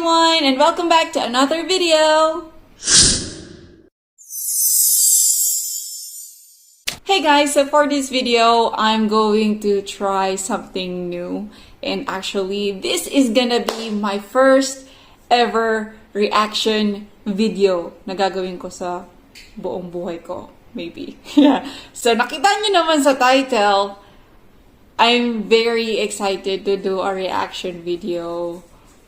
everyone, and welcome back to another video. Hey guys, so for this video, I'm going to try something new. And actually, this is gonna be my first ever reaction video na gagawin ko sa buong buhay ko. Maybe. Yeah. So, nakita nyo naman sa title, I'm very excited to do a reaction video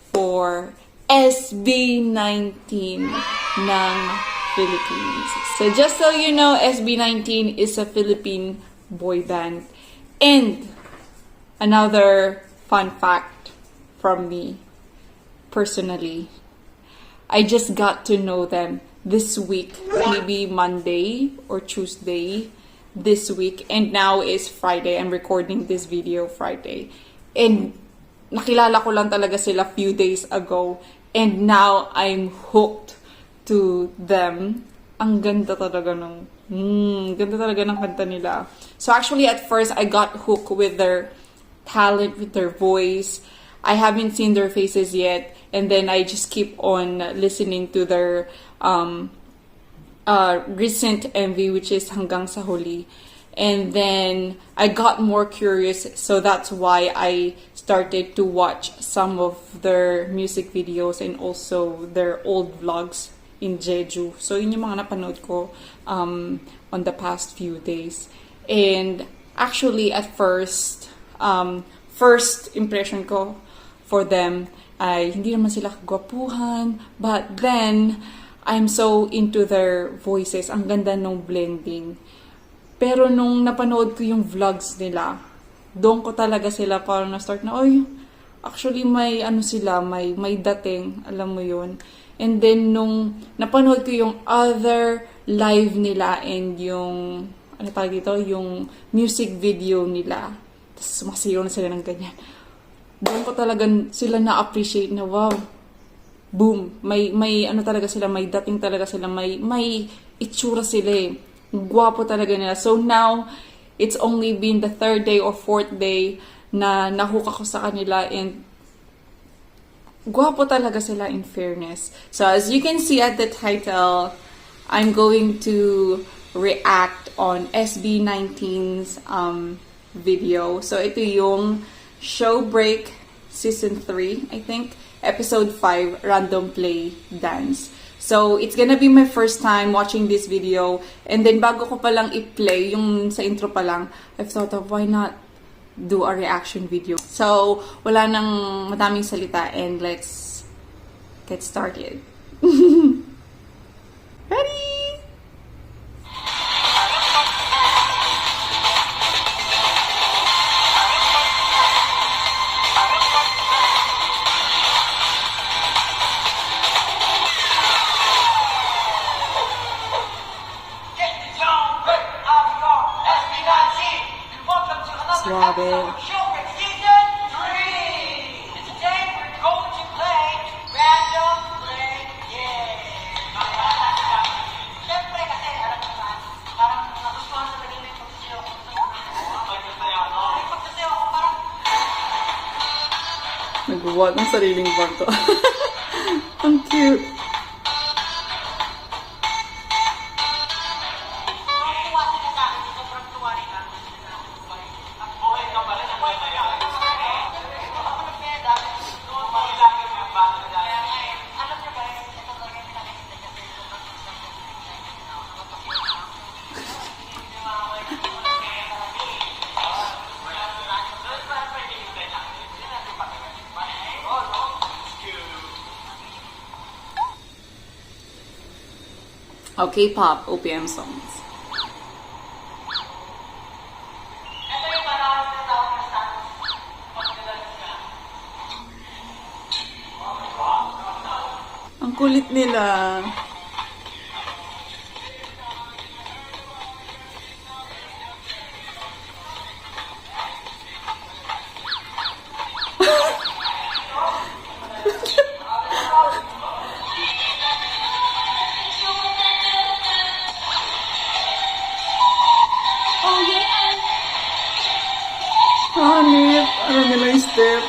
for SB19 ng Philippines. So just so you know, SB19 is a Philippine boy band. And another fun fact from me, personally, I just got to know them this week, maybe Monday or Tuesday this week, and now is Friday. I'm recording this video Friday. And nakilala ko lang talaga sila few days ago, and now I'm hooked to them. Ang ganda talaga ganda talaga ng kanta nila. So actually at first I got hooked with their talent, with their voice. I haven't seen their faces yet, and then I just keep on listening to their recent MV, which is Hanggang sa Huli. And then I got more curious, so that's why I started to watch some of their music videos and also their old vlogs in Jeju. So yun yung mga napanood ko on the past few days. And actually at first, first impression ko for them ay hindi naman sila kagwapuhan, but then I'm so into their voices. Ang ganda nung blending. Pero nung napanood ko yung vlogs nila, doon ko talaga sila parang na-start na, oy, actually may ano sila, may dating, alam mo yun. And then nung napanood ko yung other live nila and yung, ano tawag dito, yung music video nila, tapos sumasayaw na sila ng ganyan. Doon ko talaga sila na-appreciate na, wow, boom, may ano talaga sila, may dating talaga sila, may itsura sila eh. Gwapo talaga nila. So now, it's only been the third day or fourth day na nahook ako sa kanila, and gwapo talaga sila in fairness. So as you can see at the title, I'm going to react on SB19's video. So ito yung Show Break Season 3, I think, Episode 5, Random Play Dance. So, it's gonna be my first time watching this video. And then, bago ko palang i-play, yung sa intro pa lang, I've thought of why not do a reaction video. So, wala nang madaming salita, and let's get started. Ready? Grabe. Show Break Season 3! And today we're going to play Random Play Game. Siyempre kasi, alam mo ba, parang nagustuhan sa talaga yung pagsasayaw ko. May pagsasayaw ko parang... Nagbubuhat ng sariling barto. Ang cute. Okay, pop, OPM songs. Ang kulit nila. Hanip, ano nila yung step?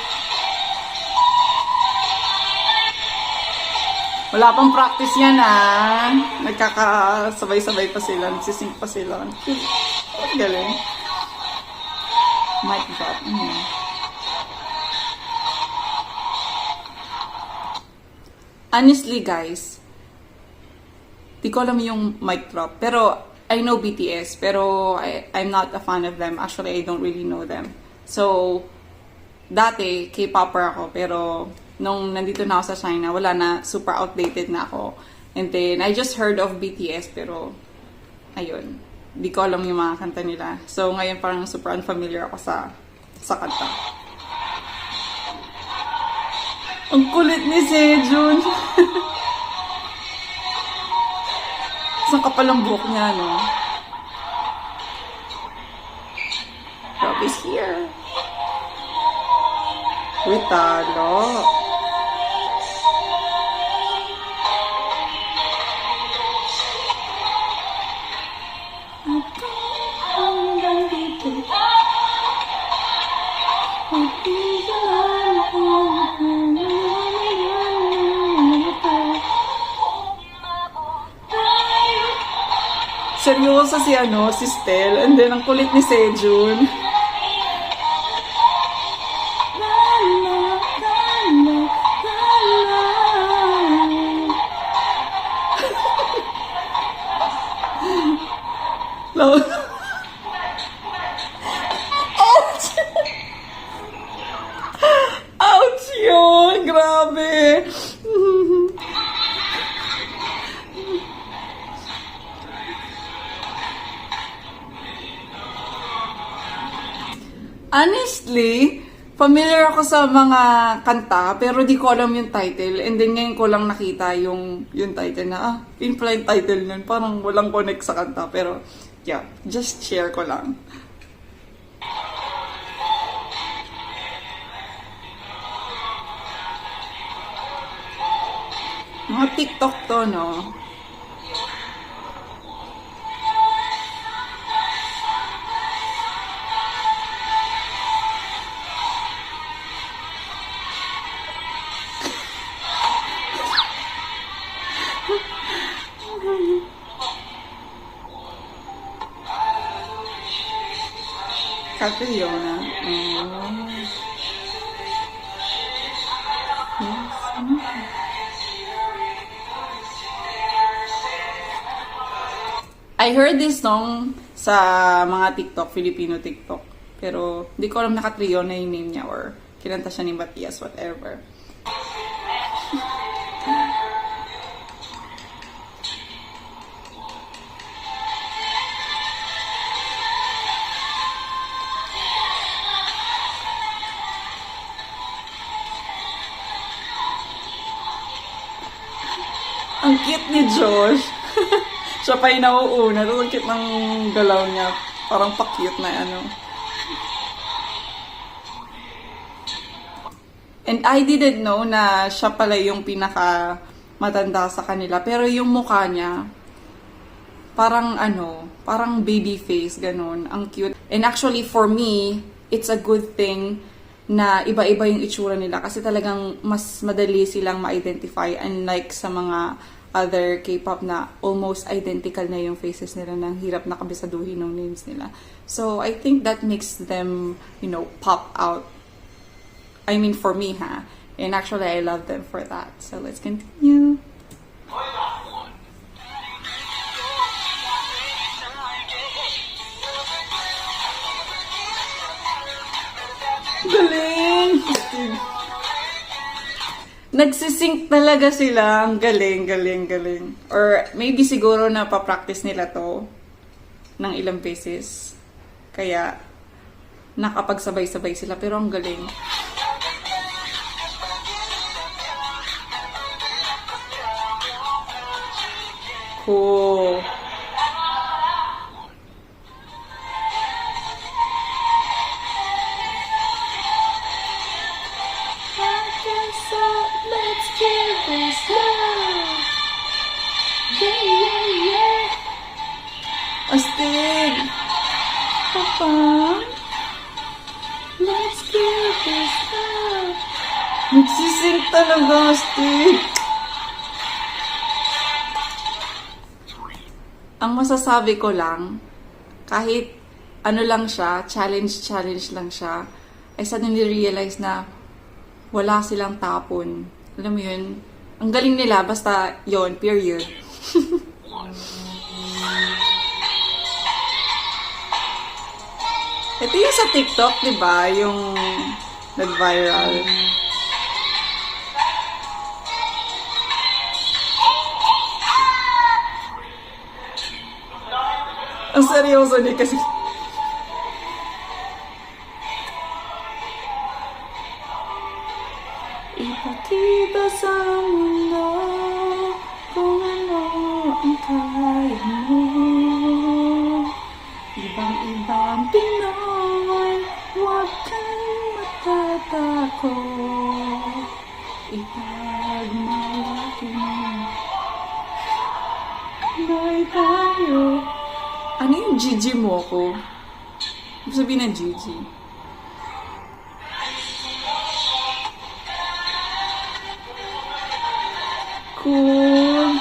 Wala pang practice yan ah. Nagkakasabay-sabay pa sila. Nagsisync pa sila. Ang galing. Mic drop. Honestly guys, di ko alam yung mic drop. Pero I know BTS. Pero I'm not a fan of them. Actually, I don't really know them. So, dati, K-popper ako. Pero nung nandito na ako sa China, wala na, super outdated na ako. And then, I just heard of BTS, pero, ayun, di ko alam yung mga kanta nila. So, ngayon parang super unfamiliar ako sa kanta. Ang kulit ni Sejun! Isang kapal ang buhok niya, no? Rob is here. Uy, talo. Seryoso si Stel, and then ang kulit ni Sejun. Ouch! Ouch yun! Grabe! Honestly, familiar ako sa mga kanta, pero di ko alam yung title. And then ngayon ko lang nakita yung title na, yun pala yung title nun. Parang walang connect sa kanta. Pero, yeah, just share ko lang. Mga TikTok to, no? Catriona. I heard this song sa mga TikTok, Filipino TikTok. Pero di ko alam na Catriona yung name niya or kinanta siya ni Matias, whatever. Ang cute ni Josh. Siya pa yung nauuna. Tapos ang cute ng galaw niya. Parang pa-cute na ano. And I didn't know na siya pala yung pinaka matanda sa kanila. Pero yung mukha niya, parang ano, parang baby face, ganun. Ang cute. And actually, for me, it's a good thing na iba-iba yung itsura nila kasi talagang mas madali silang ma-identify unlike sa mga other K-pop na almost identical na yung faces nila, nang hirap na kabisaduhin ng names nila. So, I think that makes them, you know, pop out. I mean, for me, ha? And actually, I love them for that. So, let's continue. Galing! Nagsisync talaga sila. Ang galing, galing, galing. Or maybe siguro na pa-practice nila to ng ilang beses. Kaya nakapagsabay-sabay sila. Pero ang galing. Cool. Astig! Papa! Let's give this love! Nagsising talaga, Astig! ang masasabi ko lang, kahit ano lang siya, challenge lang siya, ay suddenly realize na wala silang tapon. Alam mo yun? Ang galing nila, basta yon period. Ito yung sa TikTok, di ba? Yung nag-viral. Ang seryoso niya kasi. Ipakita sa mundo kung ano ang kaya mo. Ibang-ibang Pinoy, huwag kang matatakot. Ipagmalaki mo. Bay tayo. Ano yung Gigi mo ko? Sabihin ng Gigi. Cool.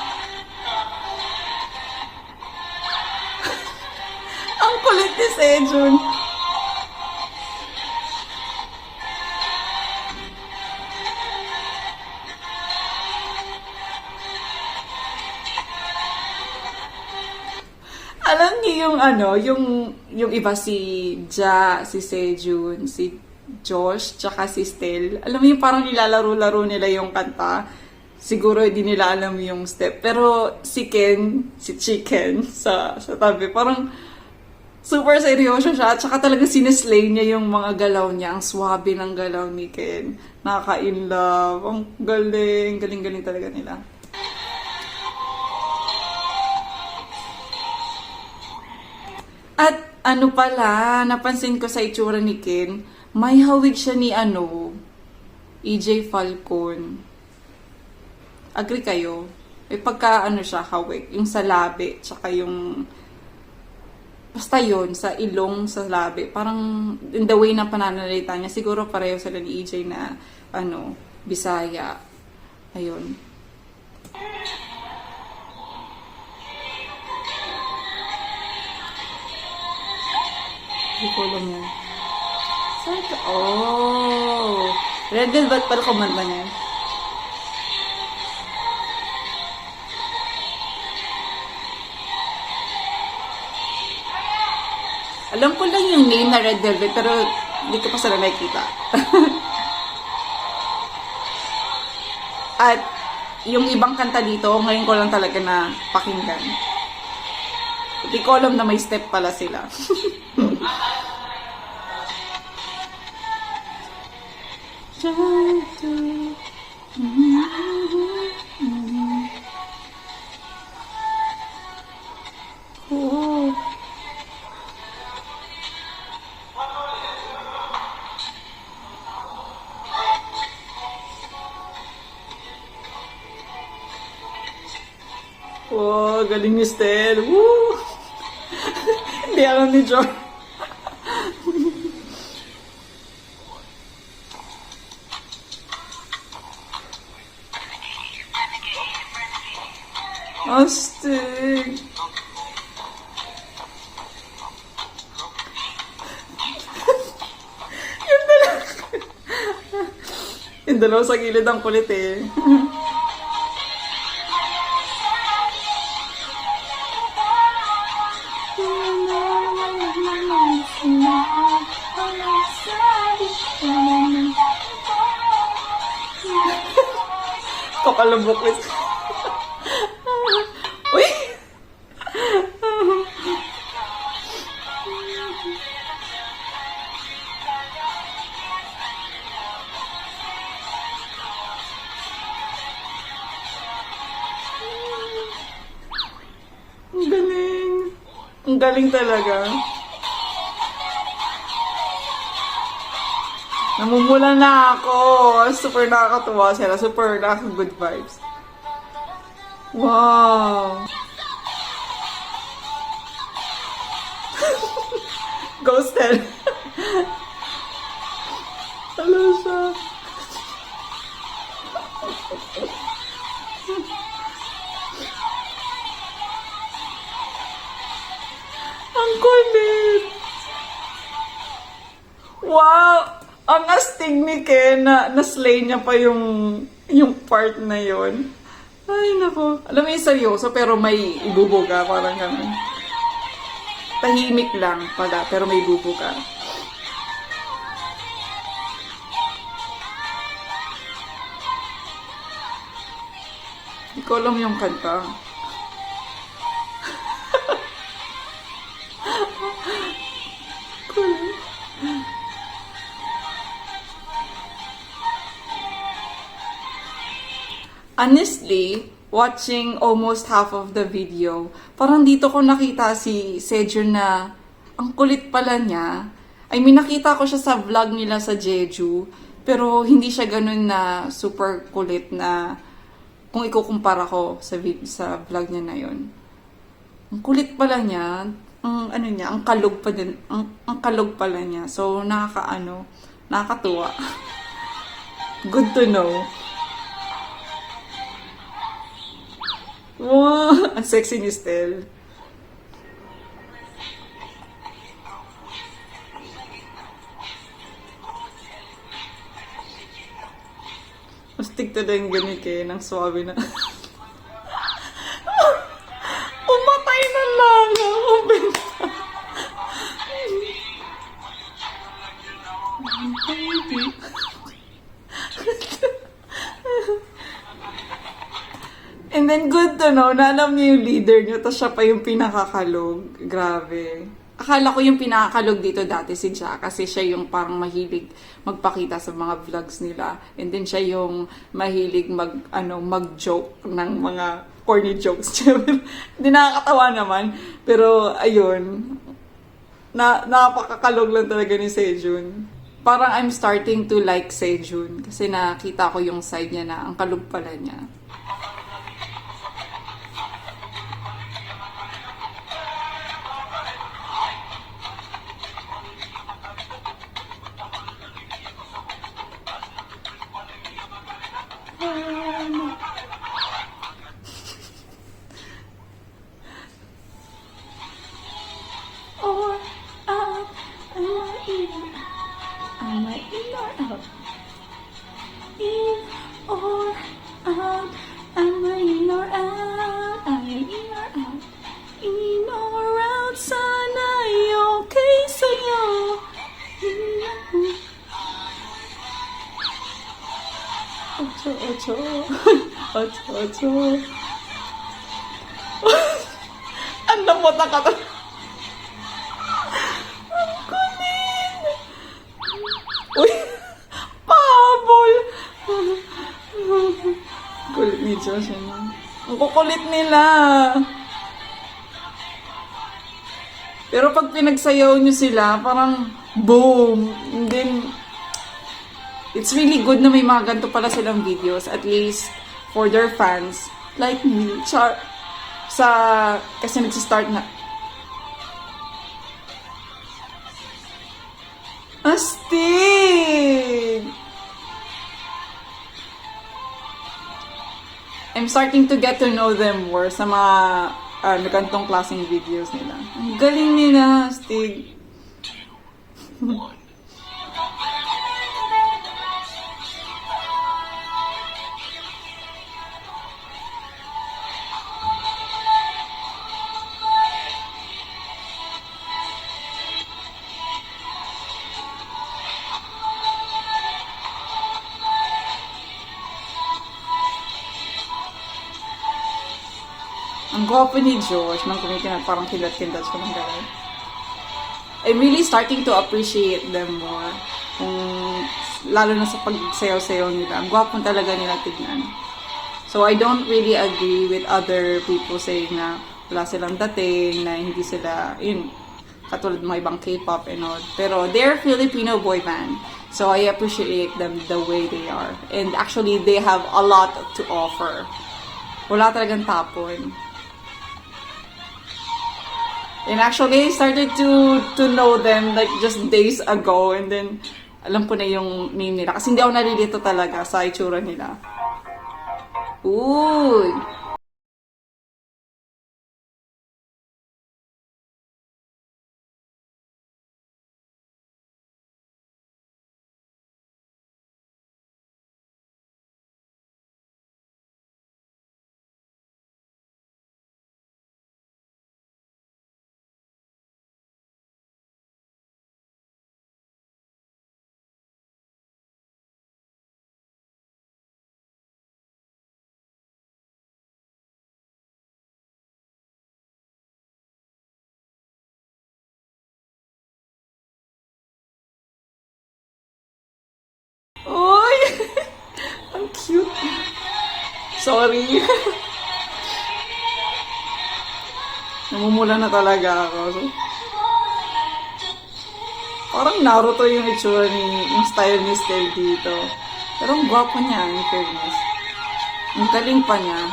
Ang kulit ni Sejun. Alam niyo yung ano, yung iba si Ja, si Sejun, si Josh, tsaka si Stel. Alam mo yung parang nilalaro-laro nila yung kanta. Siguro hindi nila alam yung step. Pero si Ken, si Chicken sa tabi, parang super seryoso siya. Tsaka talaga sineslay niya yung mga galaw niya. Ang swabe ng galaw ni Ken. Nakaka-in love. Ang galing. Galing-galing talaga nila. At ano pala, napansin ko sa itsura ni Ken, may hawig siya ni EJ Falcon. Agree kayo? May pagka siya hawig, yung sa labi, tsaka yung basta yon sa ilong, sa labi. Parang in the way na pananalita niya, siguro pareho sila ni EJ na Bisaya. Ayun. Hindi ko alam yan. Oh! Red Velvet pala kumanta niya. Alam ko lang yung name na Red Velvet, pero hindi ko pa sila nakikita. At yung ibang kanta dito, ngayon ko lang talaga na pakinggan. Hindi ko alam na may step pala sila. Oh. Oh, galing ni Stel. Woo! Hindi alam ni John. Astig. Yung dalawa sa gilid ang kulit eh. Pakalabok is. Uy! Ang galing. Ang galing talaga. Namumula na ako. Super nakakatuwa sila. Super nakaka-good vibes. Wow. Ghosted. Hello siya. kulit! Wow! Ang astig ni Ken na slay niya pa yung part na yon. Ay, nako. Alam mo yung seryoso pero may ibubuga. Parang gano'n. Tahimik lang pala pero may ibubuga. Hindi ko alam yung kanta. Honestly, watching almost half of the video, parang dito ko nakita si Sejun na ang kulit pala niya. I mean, nakita ko siya sa vlog nila sa Jeju, pero hindi siya ganun na super kulit na kung ikukumpara ko sa vlog niya na yon. Ang kulit pala niya, ang kalog pa din, ang kalog pala niya. So, nakakatuwa. Good to know. Wow! Ang sexy ni Stel. Mastig talaga yung ganit eh, ng swabe na. Umatay na lang ako, benta. Baby. And then good to know na alam niyo yung leader niyo, tapos siya pa yung pinakakalog. Grabe. Akala ko yung pinakakalog dito dati si Jack kasi siya yung parang mahilig magpakita sa mga vlogs nila. And then siya yung mahilig mag-joke ng mga corny jokes. Hindi nakakatawa naman. Pero ayun, napakakalog lang talaga ni Sejun. Parang I'm starting to like Sejun kasi nakita ko yung side niya na ang kalog pala niya. Am I in or out? In or out? Am I in or out? Am I in or out? In or out? Sana'y okay sa'yo. Ocho, ocho. Ocho, ocho. Ang lamot na kata. Uy! Pahabol! Kulit ni Josh, ano? Ang kukulit nila! Pero pag pinagsayaw nyo sila, parang boom! And then, it's really good na may mga ganito pala silang videos, at least for their fans, like me, kasi nagsistart na, astig! I'm starting to get to know them more sa mga gantong klaseng videos nila. Ang galing nila, astig. Ang gwapo ni Josh, nang parang kilat-kilat siya ng gano'n. I'm really starting to appreciate them more. Lalo na sa pagsayaw-sayaw nila. Ang gwapo talaga nila tignan. So I don't really agree with other people saying na wala silang dating, na hindi sila, katulad ng mga ibang K-pop and all. Pero they're Filipino boy band. So I appreciate them the way they are. And actually, they have a lot to offer. Wala talagang tapon. And actually, I started to know them like just days ago. And then, alam ko na yung name nila. Kasi hindi ako nalilito talaga sa itsura nila. Uy! Ang cute. Sorry. Namumula na talaga ako. So, parang Naruto yung itsura yung style ni Stell dito. Pero ang gwapo niya, in fairness. Ang galing pa niya.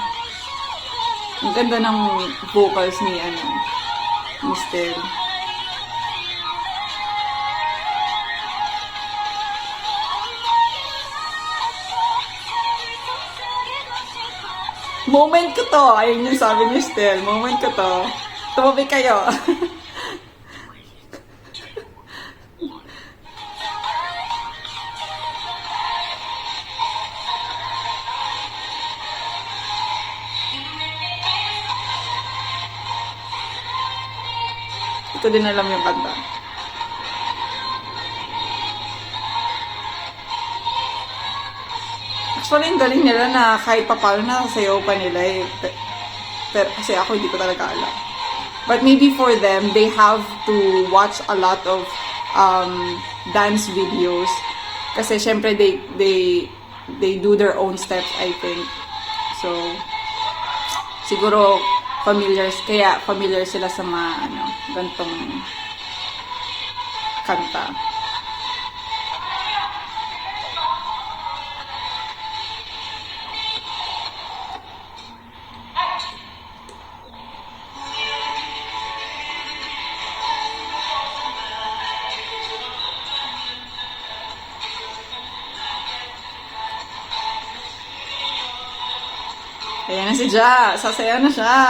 Ang ganda ng vocals ni Stell. Moment ko to. Ayun yung sabi ni Stell. Moment ko to. Tumabi kayo. Ito din alam yung kanta. Actually, ang galing nila na kahit papalo nasasayaw pa nila eh. Pero kasi ako hindi ko talaga alam. But maybe for them, they have to watch a lot of dance videos. Kasi syempre they do their own steps, I think. So, siguro familiar sila sa mga gantong kanta. Ayan na si Ja. Sasayaw na siya.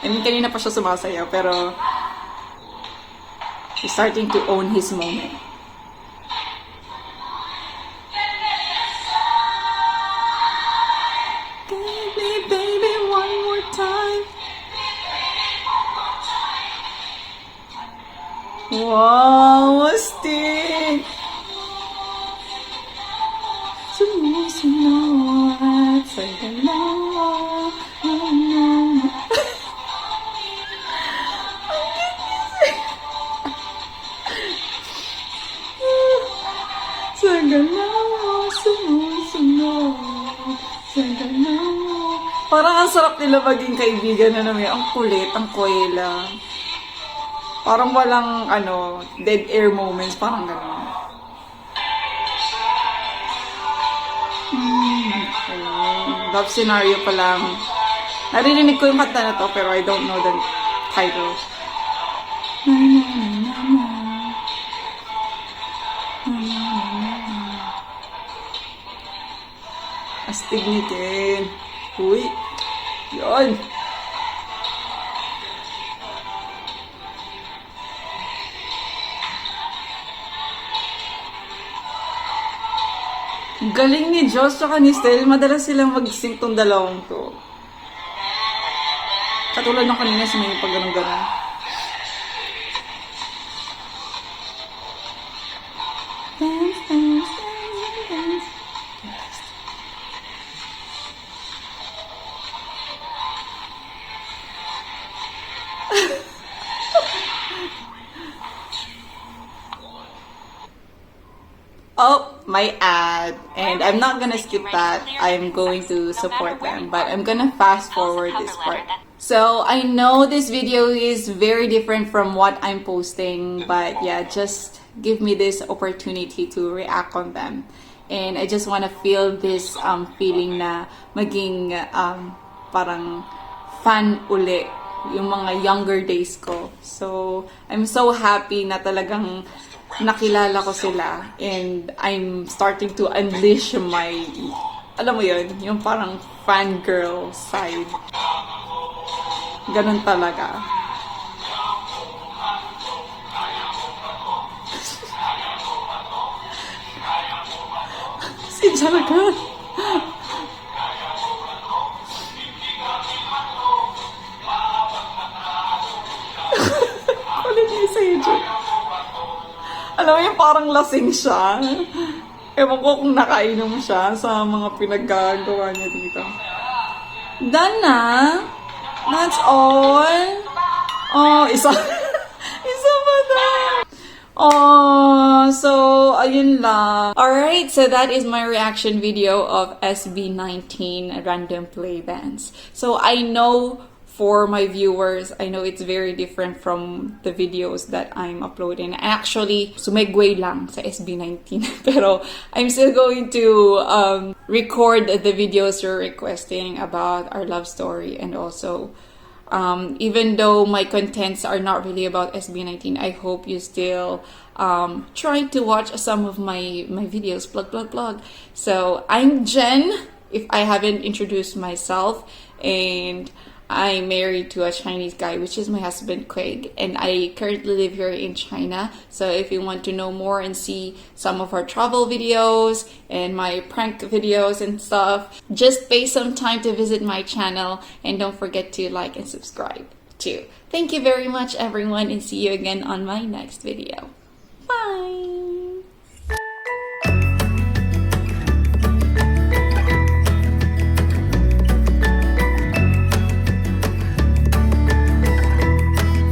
I mean, kanina pa siya sumasayaw, pero he's starting to own his moment. Baby, baby, one more time. Wow, astig! Sumusunod sa dalawa. Sa galaw, sumusunod sa galaw. Parang ang sarap nila maging kaibigan na naman. Ang kulit, ang kuwela. Parang walang, dead air moments. Parang gano'n. Love scenario pa lang. Naririnig ko yung kanta na to, pero I don't know the title. Astig ni Ken. Uy. Yun. Galing ni Joss tsaka ni Stell. Madalas silang mag-sync tong dalawang to. Katulad ng kanina sa may pag ganun-ganun. Dance, dance, dance, dance. Oh, my ad. And I'm not gonna skip that. I'm going to support them. But I'm gonna fast forward this part. So, I know this video is very different from what I'm posting. But yeah, just give me this opportunity to react on them. And I just wanna feel this feeling na maging parang fan uli yung mga younger days ko. So, I'm so happy na talagang nakilala ko sila and I'm starting to unleash my, alam mo yun, yung parang fangirl side. Ganun talaga. Si Jalagat. Kulit niya sa YouTube. Alam mo yung parang lasing siya. Ewan ko kung nakainom siya sa mga pinaggagawa niya dito. Done na? That's all? Oh, isa pa na. Oh, so ayun lang. Alright, so that is my reaction video of SB19 Random Play Bands. So I know for my viewers, I know it's very different from the videos that I'm uploading. Actually, sumegway lang sa SB19. Pero I'm still going to record the videos you're requesting about our love story, and also even though my contents are not really about SB19, I hope you still try to watch some of my videos. Plug. So I'm Jen, if I haven't introduced myself, and I'm married to a Chinese guy, which is my husband, Craig, and I currently live here in China. So if you want to know more and see some of our travel videos and my prank videos and stuff, just pay some time to visit my channel, and don't forget to like and subscribe too. Thank you very much, everyone, and see you again on my next video. Bye!